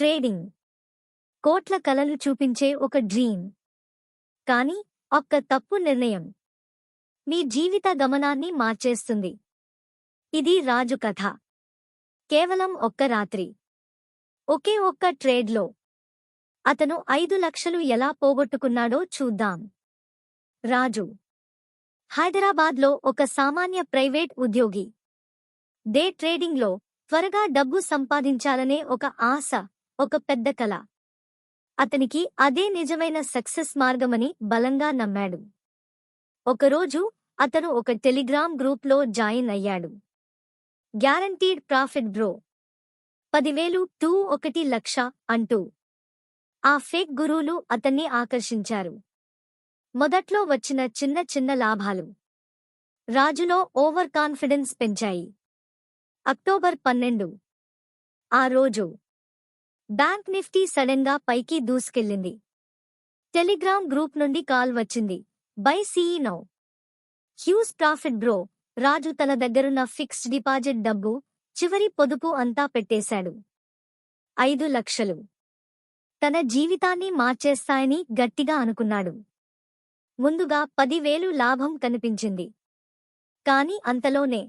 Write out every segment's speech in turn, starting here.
Trading కోట్ల కలలు చూపించే ఒక డ్రీమ్. కానీ ఒక్క తప్పు నిర్ణయం మీ జీవిత గమనాన్ని మార్చేస్తుంది. ఇది రాజు కథ. కేవలం ఒక్క రాత్రి, ఒకే ఒక్క ట్రేడ్లో అతను 5 లక్షలు ఎలా పోగొట్టుకున్నాడో చూద్దాం. రాజు హైదరాబాద్లో ఒక సామాన్య ప్రైవేట్ ఉద్యోగి. డే ట్రేడింగ్లో త్వరగా డబ్బు సంపాదించాలనే ఒక ఆశ, ఒక పెద్ద కల. అతనికి అదే నిజమైన సక్సెస్ మార్గమని బలంగా నమ్మాడు. ఒకరోజు అతను ఒక టెలిగ్రామ్ గ్రూప్లో జాయిన్ అయ్యాడు. గ్యారంటీడ్ ప్రాఫిట్ బ్రో, 10,000 టు 1 లక్ష అంటూ. ఆ ఫేక్ గురువులు అతన్ని ఆకర్షించారు. మొదట్లో వచ్చిన చిన్న చిన్న లాభాలు రాజులో ఓవర్ కాన్ఫిడెన్స్ పెంచాయి. అక్టోబర్ 12 ఆ రోజు బ్యాంక్ నిఫ్టీ సడెన్గా పైకి దూసుకెళ్ళింది. టెలిగ్రామ్ గ్రూప్ నుండి కాల్ వచ్చింది. Buy CE now. Huge profit bro. Raju తన దగ్గరున్న ఫిక్స్డ్ డిపాజిట్ డబ్బు, చివరి పొదుపు అంతా పెట్టేశాడు. 5 లక్షలు తన జీవితాన్ని మార్చేస్తాయని గట్టిగా అనుకున్నాడు. ముందుగా 10,000 లాభం కనిపించింది. కాని అంతలోనే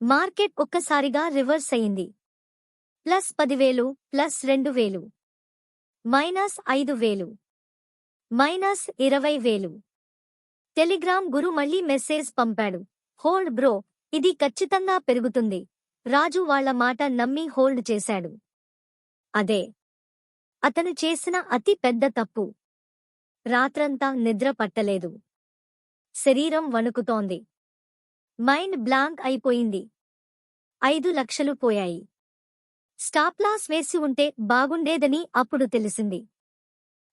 మార్కెట్ ఒక్కసారిగా రివర్స్ అయింది. Plus 10,000, plus 2,000, minus 5,000, minus 20,000. Telegram గురు మళ్లీ మెసేజ్ పంపాడు. హోల్డ్ బ్రో, ఇది ఖచ్చితంగా పెరుగుతుంది. రాజు వాళ్ల మాట నమ్మి హోల్డ్ చేశాడు. అదే అతను చేసిన అతి పెద్ద తప్పు. రాత్రంతా నిద్ర పట్టలేదు. శరీరం వణుకుతోంది. మైండ్ బ్లాంక్ అయిపోయింది. 5 లక్షలు పోయాయి. స్టాప్లాస్ వేసి ఉంటే బాగుండేదని అప్పుడు తెలిసింది.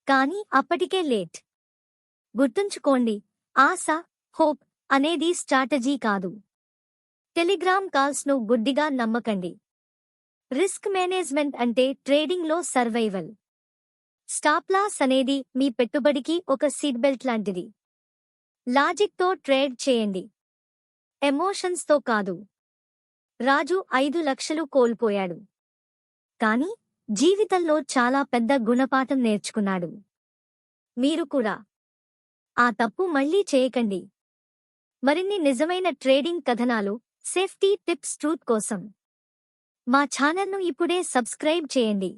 కాని అప్పటికే లేట్. గుర్తుంచుకోండి, ఆశ, హోప్ అనేది స్ట్రాటజీ కాదు. టెలిగ్రామ్ కాల్స్ను గుడ్డిగా నమ్మకండి. రిస్క్ మేనేజ్మెంట్ అంటే ట్రేడింగ్లో సర్వైవల్. స్టాప్లాస్ అనేది మీ పెట్టుబడికి ఒక సీట్ బెల్ట్ లాంటిది. లాజిక్తో ట్రేడ్ చేయండి, ఎమోషన్స్తో కాదు. రాజు 5 లక్షలు కోల్పోయాడు. కాని జీవితంలో చాలా పెద్ద గుణపాఠం నేర్చుకున్నాడు. మీరు కూడా ఆ తప్పు మళ్లీ చేయకండి. మరిన్ని నిజమైన ట్రేడింగ్ కథనాలు, సేఫ్టీ టిప్స్ ట్రూత్ కోసం మా ఛానల్ను ఇప్పుడే సబ్స్క్రైబ్ చేయండి.